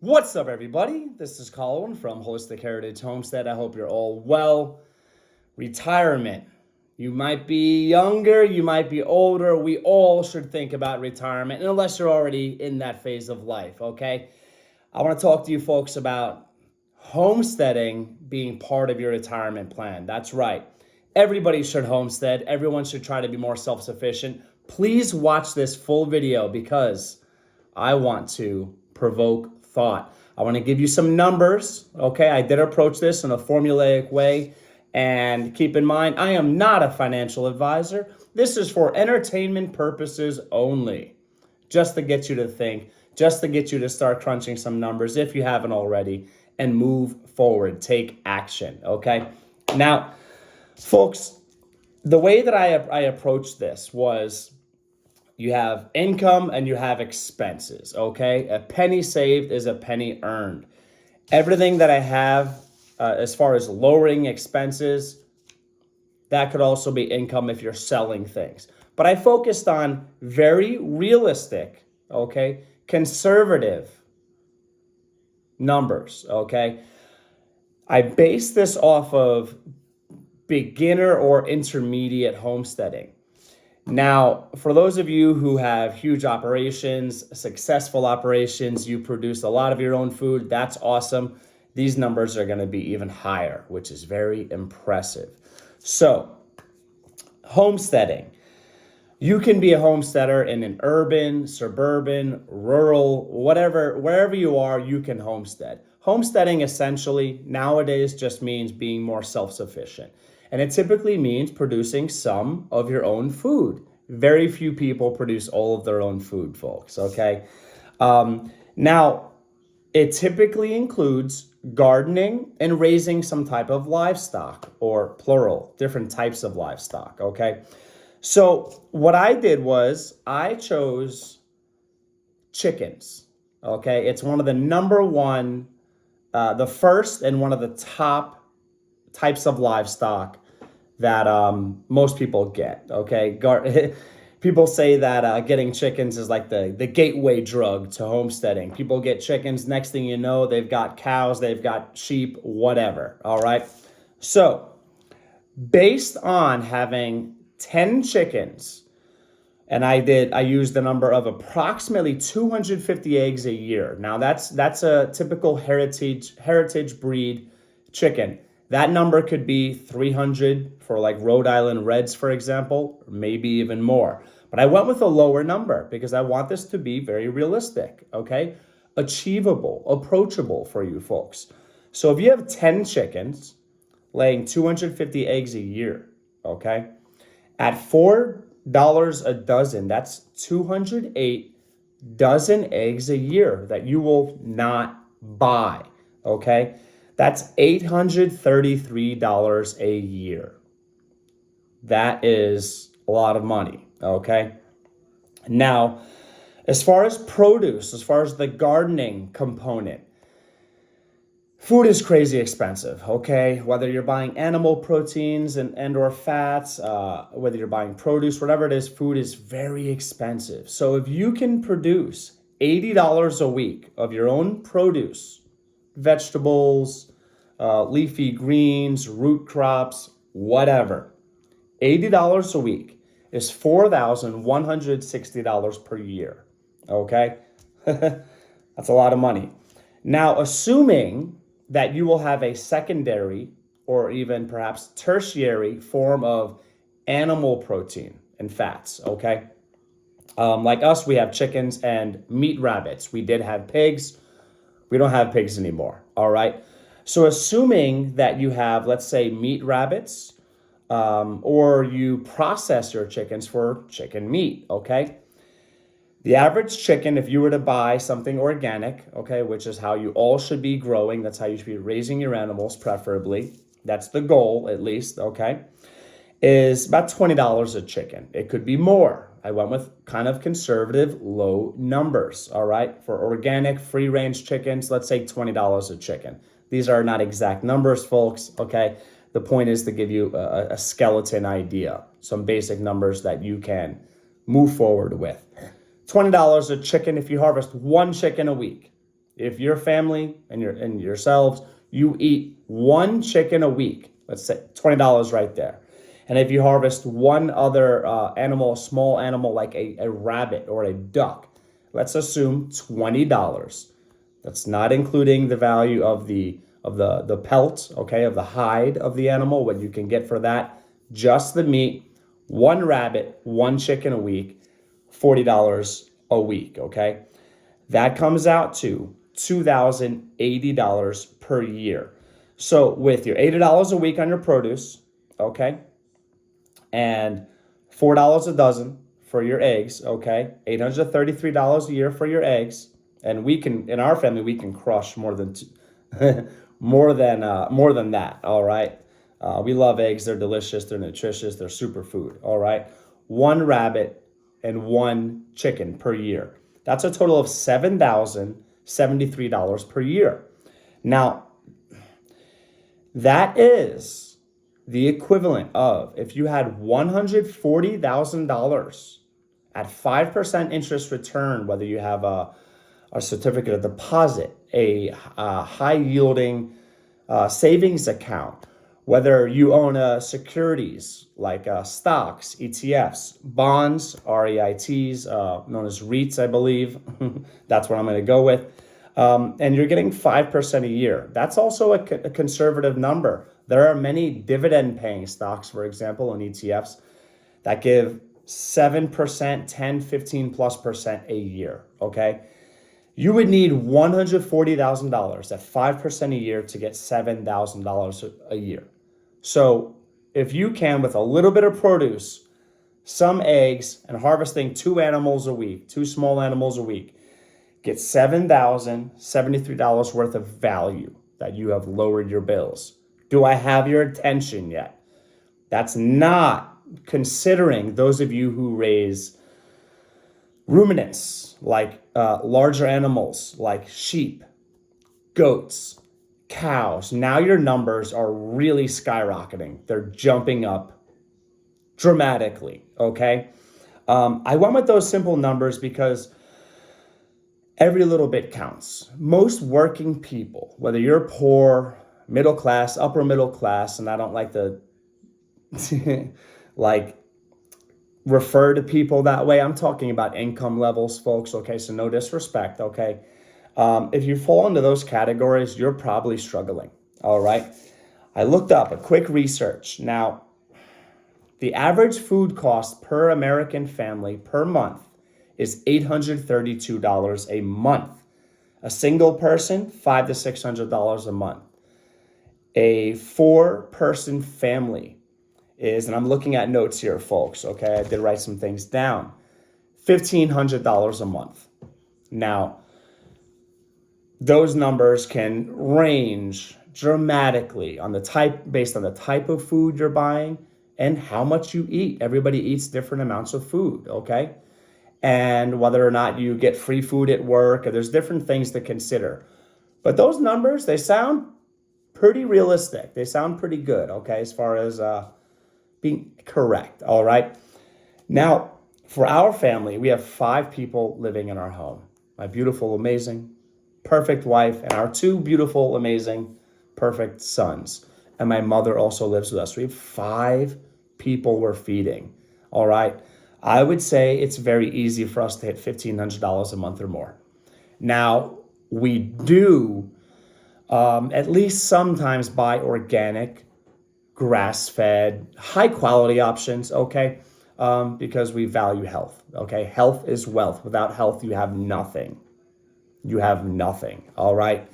What's up, everybody? This is Colin from Holistic Heritage Homestead. I hope you're all well. Retirement. You might be younger, you might be older. We all should think about retirement, unless you're already in that phase of life, okay? I want to talk to you folks about homesteading being part of your retirement plan. That's right. Everybody should homestead. Everyone should try to be more self-sufficient. Please watch this full video because I want to provoke thought. I want to give you some numbers, okay? I did approach this in a formulaic way. And keep in mind, I am not a financial advisor. This is for entertainment purposes only, just to get you to think, just to get you to start crunching some numbers if you haven't already, and move forward, take action, okay? Now, folks, the way that I approached this was you have income and you have expenses, okay? A penny saved is a penny earned. Everything that I have as far as lowering expenses, that could also be income if you're selling things. But I focused on very realistic, okay, conservative numbers, okay? I based this off of beginner or intermediate homesteading. Now, for those of you who have huge operations, successful operations, you produce a lot of your own food, that's awesome. These numbers are going to be even higher, which is very impressive. So, homesteading. You can be a homesteader in an urban, suburban, rural, whatever, wherever you are, you can homestead. Homesteading essentially nowadays just means being more self-sufficient. And it typically means producing some of your own food. Very few people produce all of their own food, folks, okay? Now, it typically includes gardening and raising some type of livestock, or plural, different types of livestock, okay? So what I did was I chose chickens, okay? It's one of the number one, the first and one of the top types of livestock that most people get, okay? People say that getting chickens is like the gateway drug to homesteading. People get chickens, next thing you know, they've got cows, they've got sheep, whatever, all right? So, based on having 10 chickens, and I used the number of approximately 250 eggs a year. Now, that's a typical heritage breed chicken. That number could be 300 for like Rhode Island Reds, for example, or maybe even more. But I went with a lower number because I want this to be very realistic, okay? Achievable, approachable for you folks. So if you have 10 chickens laying 250 eggs a year, okay? At $4 a dozen, that's 208 dozen eggs a year that you will not buy, okay? That's $833 a year. That is a lot of money, okay? Now, as far as produce, as far as the gardening component, food is crazy expensive, okay? Whether you're buying animal proteins and or fats, whether you're buying produce, whatever it is, food is very expensive. So if you can produce $80 a week of your own produce, vegetables, leafy greens, root crops, whatever, $80 a week is $4,160 per year, okay? That's a lot of money. Now, assuming that you will have a secondary or even perhaps tertiary form of animal protein and fats, okay? Like us, we have chickens and meat rabbits. We did have pigs. We don't have pigs anymore, all right? So assuming that you have, let's say, meat rabbits, or you process your chickens for chicken meat, okay? The average chicken, if you were to buy something organic, okay, which is how you all should be growing, that's how you should be raising your animals preferably, that's the goal at least, okay, is about $20 a chicken. It could be more. I went with kind of conservative low numbers, all right? For organic free-range chickens, let's say $20 a chicken. These are not exact numbers, folks, okay? The point is to give you a skeleton idea, some basic numbers that you can move forward with. $20 a chicken if you harvest one chicken a week. If your family and yourselves, you eat one chicken a week, let's say $20 right there. And if you harvest one other animal, a small animal like a rabbit or a duck, let's assume $20. That's not including the value of the pelt, okay, of the hide of the animal, what you can get for that. Just the meat, one rabbit, one chicken a week, $40 a week, okay? That comes out to $2,080 per year. So with your $80 a week on your produce, okay, and $4 a dozen for your eggs, okay, $833 a year for your eggs, and we can, in our family, we can crush more than more than that. All right, we love eggs. They're delicious. They're nutritious. They're superfood. All right, one rabbit and one chicken per year. That's a total of $7,073 per year. Now, that is the equivalent of if you had $140,000 at 5% interest return, whether you have a certificate of deposit, a high yielding savings account, whether you own securities like stocks, ETFs, bonds, REITs, known as REITs, I believe. That's what I'm going to go with. And you're getting 5% a year. That's also a conservative number. There are many dividend-paying stocks, for example, and ETFs that give 7%, 10, 15 plus percent a year, okay? You would need $140,000 at 5% a year to get $7,000 a year. So if you can, with a little bit of produce, some eggs, and harvesting two animals a week, two small animals a week, get $7,073 worth of value that you have lowered your bills. Do I have your attention yet? That's not considering those of you who raise ruminants, like larger animals like sheep, goats, cows. Now your numbers are really skyrocketing. They're jumping up dramatically, okay? I went with those simple numbers because every little bit counts. Most working people, whether you're poor, middle class, upper middle class, and I don't like to refer to people that way. I'm talking about income levels, folks, okay? So no disrespect, okay? If you fall into those categories, you're probably struggling, all right? I looked up a quick research. Now, the average food cost per American family per month is $832 a month. A single person, $500 to $600 a month. A four-person family is, and I'm looking at notes here, folks, okay? I did write some things down. $1,500 a month. Now, those numbers can range dramatically based on the type of food you're buying and how much you eat. Everybody eats different amounts of food, okay? And whether or not you get free food at work, or there's different things to consider. But those numbers, they sound pretty realistic. They sound pretty good, okay, as far as being correct, all right? Now, for our family, we have 5 people living in our home. My beautiful, amazing, perfect wife, and our 2 beautiful, amazing, perfect sons. And my mother also lives with us. We have 5 people we're feeding, all right? I would say it's very easy for us to hit $1,500 a month or more. Now, we do at least sometimes buy organic, grass-fed, high-quality options, okay? Because we value health, okay? Health is wealth. Without health, you have nothing. You have nothing, all right?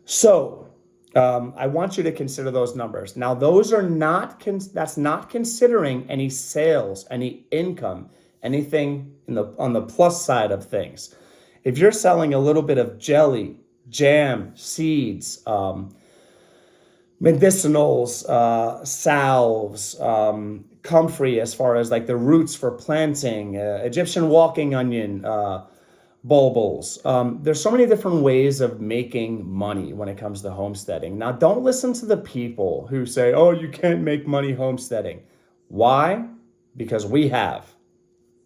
So I want you to consider those numbers. Now, those are that's not considering any sales, any income, anything on the plus side of things. If you're selling a little bit of jelly, jam, seeds, medicinals, salves, comfrey as far as like the roots for planting, Egyptian walking onion, bulbils. There's so many different ways of making money when it comes to homesteading. Now, don't listen to the people who say, oh, you can't make money homesteading. Why? Because we have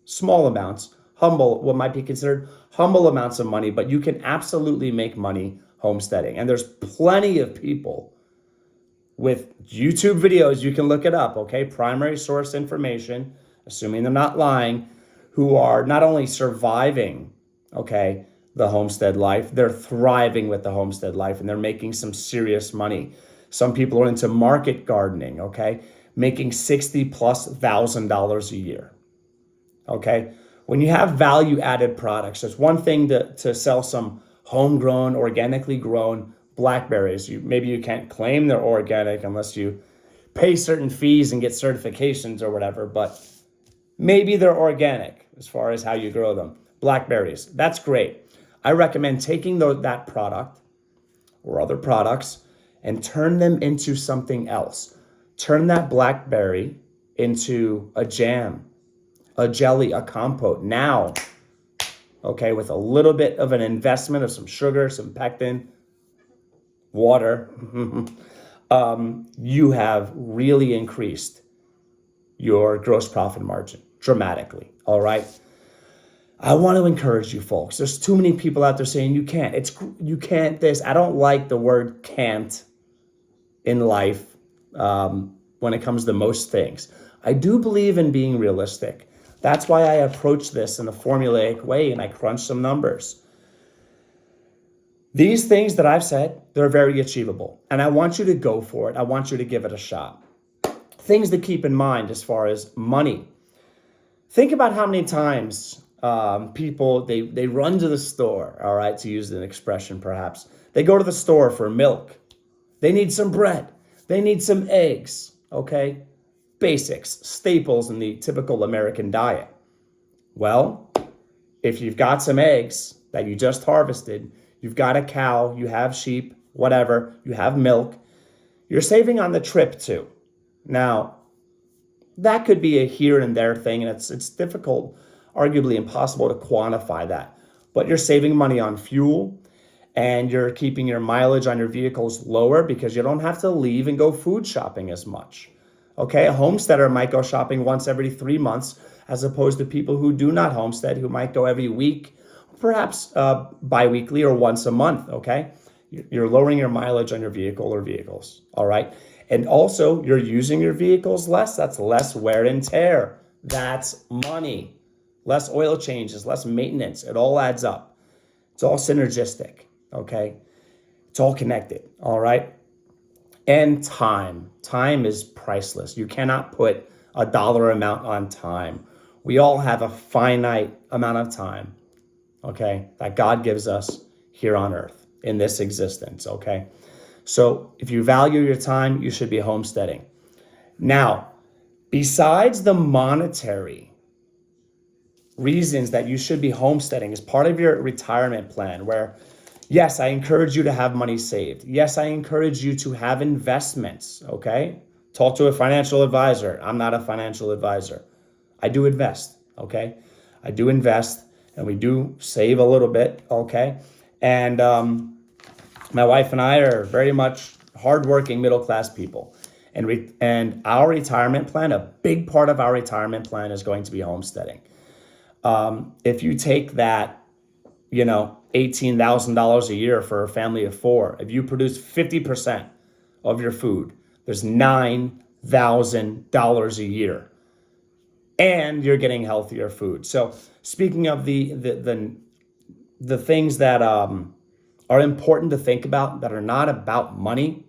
small amounts, humble, what might be considered humble amounts of money, but you can absolutely make money homesteading. And there's plenty of people with YouTube videos, you can look it up, okay? Primary source information, assuming they're not lying, who are not only surviving, okay, the homestead life, they're thriving with the homestead life and they're making some serious money. Some people are into market gardening, okay, making $60,000+ a year, okay? When you have value added products, it's one thing to sell some homegrown, organically grown blackberries. Maybe you can't claim they're organic unless you pay certain fees and get certifications or whatever, but maybe they're organic as far as how you grow them. Blackberries, that's great. I recommend taking that product or other products and turn them into something else. Turn that blackberry into a jam, a jelly, a compote. Now, okay, with a little bit of an investment of some sugar, some pectin, water, you have really increased your gross profit margin dramatically, all right? I want to encourage you folks. There's too many people out there saying you can't. You can't this. I don't like the word can't in life when it comes to most things. I do believe in being realistic. That's why I approach this in a formulaic way and I crunch some numbers. These things that I've said, they're very achievable. And I want you to go for it. I want you to give it a shot. Things to keep in mind as far as money. Think about how many times people, they run to the store, all right, to use an expression perhaps. They go to the store for milk. They need some bread. They need some eggs, okay? Basics, staples in the typical American diet. Well, if you've got some eggs that you just harvested, you've got a cow, you have sheep, whatever, you have milk, you're saving on the trip too. Now, that could be a here and there thing, and it's difficult, arguably impossible to quantify that. But you're saving money on fuel, and you're keeping your mileage on your vehicles lower because you don't have to leave and go food shopping as much. Okay, a homesteader might go shopping once every 3 months, as opposed to people who do not homestead, who might go every week, perhaps bi-weekly or once a month, okay? You're lowering your mileage on your vehicle or vehicles, all right? And also, you're using your vehicles less. That's less wear and tear. That's money. Less oil changes, less maintenance. It all adds up. It's all synergistic, okay? It's all connected, all right? And time. Time is priceless. You cannot put a dollar amount on time. We all have a finite amount of time, okay, that God gives us here on earth in this existence, okay? So if you value your time, you should be homesteading. Now, besides the monetary reasons that you should be homesteading as part of your retirement plan, where, yes, I encourage you to have money saved. Yes, I encourage you to have investments, okay? Talk to a financial advisor. I'm not a financial advisor. I do invest, okay? I do invest, and we do save a little bit, okay? And my wife and I are very much hardworking middle-class people. And our retirement plan, a big part of our retirement plan is going to be homesteading. If you take that, $18,000 a year for a family of 4, if you produce 50% of your food, there's $9,000 a year. And you're getting healthier food. So speaking of the things that are important to think about that are not about money,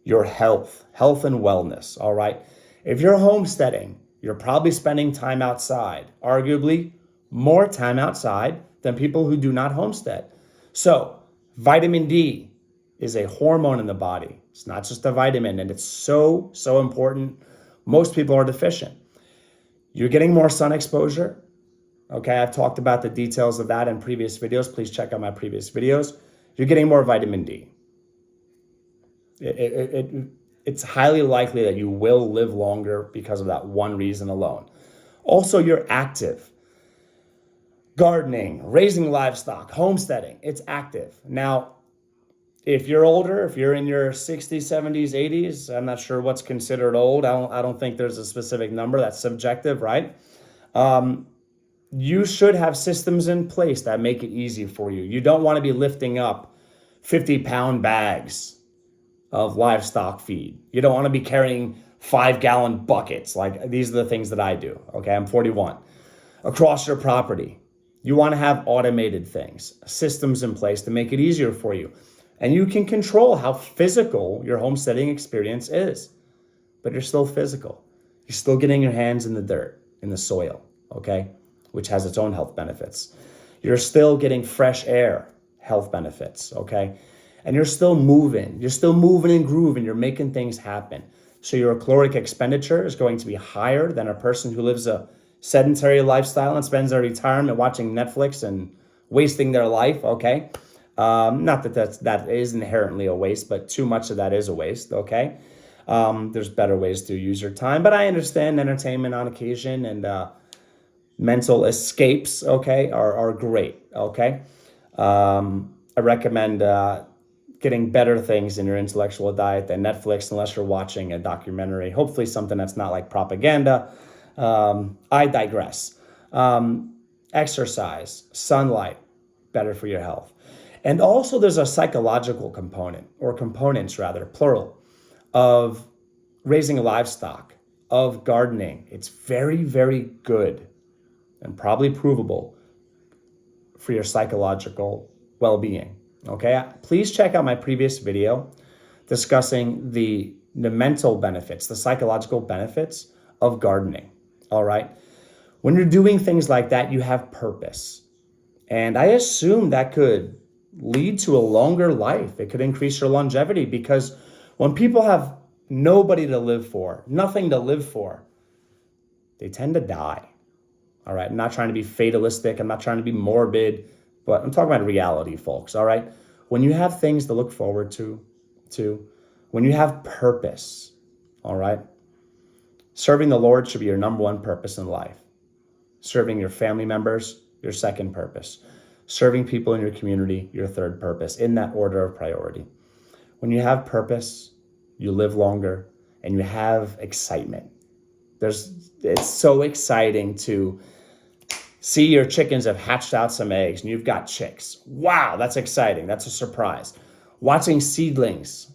your health and wellness, all right? If you're homesteading, you're probably spending time outside, arguably more time outside than people who do not homestead. So vitamin D is a hormone in the body. It's not just a vitamin, and it's so important. Most people are deficient. You're getting more sun exposure. Okay, I've talked about the details of that in previous videos. Please check out my previous videos. You're getting more vitamin D. It's highly likely that you will live longer because of that one reason alone. Also, you're active. Gardening, raising livestock, homesteading, it's active. Now, if you're older, if you're in your 60s, 70s, 80s, I'm not sure what's considered old. I don't think there's a specific number. That's subjective, right? you should have systems in place that make it easy for you. You don't want to be lifting up 50-pound bags of livestock feed. You don't want to be carrying 5-gallon buckets. Like, these are the things that I do. Okay, I'm 41. Across your property, you want to have automated things, systems in place to make it easier for you. And you can control how physical your homesteading experience is, but you're still physical. You're still getting your hands in the dirt, in the soil, okay, which has its own health benefits. You're still getting fresh air, health benefits, okay? And you're still moving and grooving, you're making things happen. So your caloric expenditure is going to be higher than a person who lives a sedentary lifestyle and spends their retirement watching Netflix and wasting their life, okay? Not that that is inherently a waste, but too much of that is a waste, okay? There's better ways to use your time, but I understand entertainment on occasion and mental escapes, okay, are great, okay? I recommend getting better things in your intellectual diet than Netflix, unless you're watching a documentary, hopefully something that's not like propaganda. I digress. Exercise, sunlight, better for your health. And also there's a psychological component, or components rather, plural, of raising livestock, of gardening. It's very, very good and probably provable for your psychological well-being, okay? Please check out my previous video discussing the mental benefits, the psychological benefits of gardening, all right? When you're doing things like that, you have purpose. And I assume that could lead to a longer life. It could increase your longevity, because when people have nobody to live for, nothing to live for, they tend to die. All right, I'm not trying to be fatalistic. I'm not trying to be morbid, but I'm talking about reality, folks. All right, when you have things to look forward to, when you have purpose, all right, serving the Lord should be your number one purpose in life. Serving your family members, your second purpose. Serving people in your community, your third purpose, in that order of priority. When you have purpose, you live longer and you have excitement. It's so exciting to see your chickens have hatched out some eggs and you've got chicks. Wow, that's exciting. That's a surprise. Watching seeds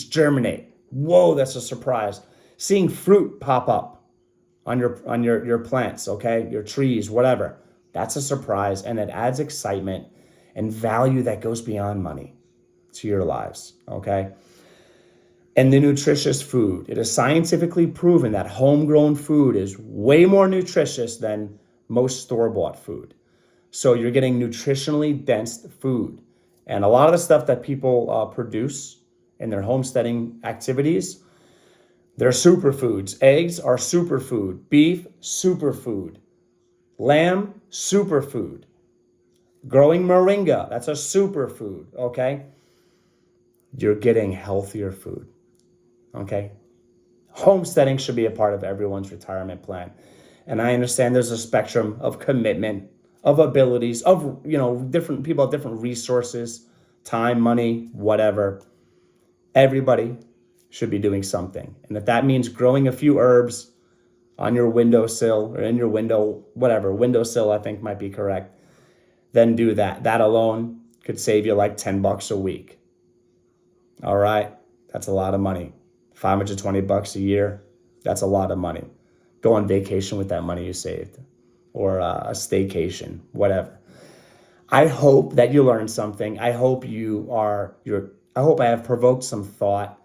germinate. Whoa, that's a surprise. Seeing fruit pop up on your plants, okay? Your trees, whatever. That's a surprise, and it adds excitement and value that goes beyond money to your lives, okay? And the nutritious food. It is scientifically proven that homegrown food is way more nutritious than most store-bought food. So you're getting nutritionally dense food. And a lot of the stuff that people produce in their homesteading activities, they're superfoods. Eggs are superfood. Beef, superfood. Lamb, superfood. Growing moringa, that's a superfood, okay? You're getting healthier food, okay? Homesteading should be a part of everyone's retirement plan. And I understand there's a spectrum of commitment, of abilities, of, different people have different resources, time, money, whatever. Everybody should be doing something. And if that means growing a few herbs on your windowsill or in your window, whatever, windowsill I think might be correct, then do that. That alone could save you like $10 a week. All right, that's a lot of money. $520 a year, that's a lot of money. Go on vacation with that money you saved, or a staycation, whatever. I hope that you learned something. I hope I hope I have provoked some thought.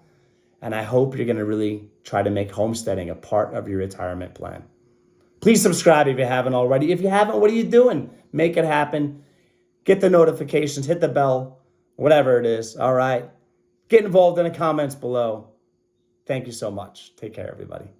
And I hope you're going to really try to make homesteading a part of your retirement plan. Please subscribe if you haven't already. If you haven't, what are you doing? Make it happen. Get the notifications, hit the bell, whatever it is, all right? Get involved in the comments below. Thank you so much. Take care, everybody.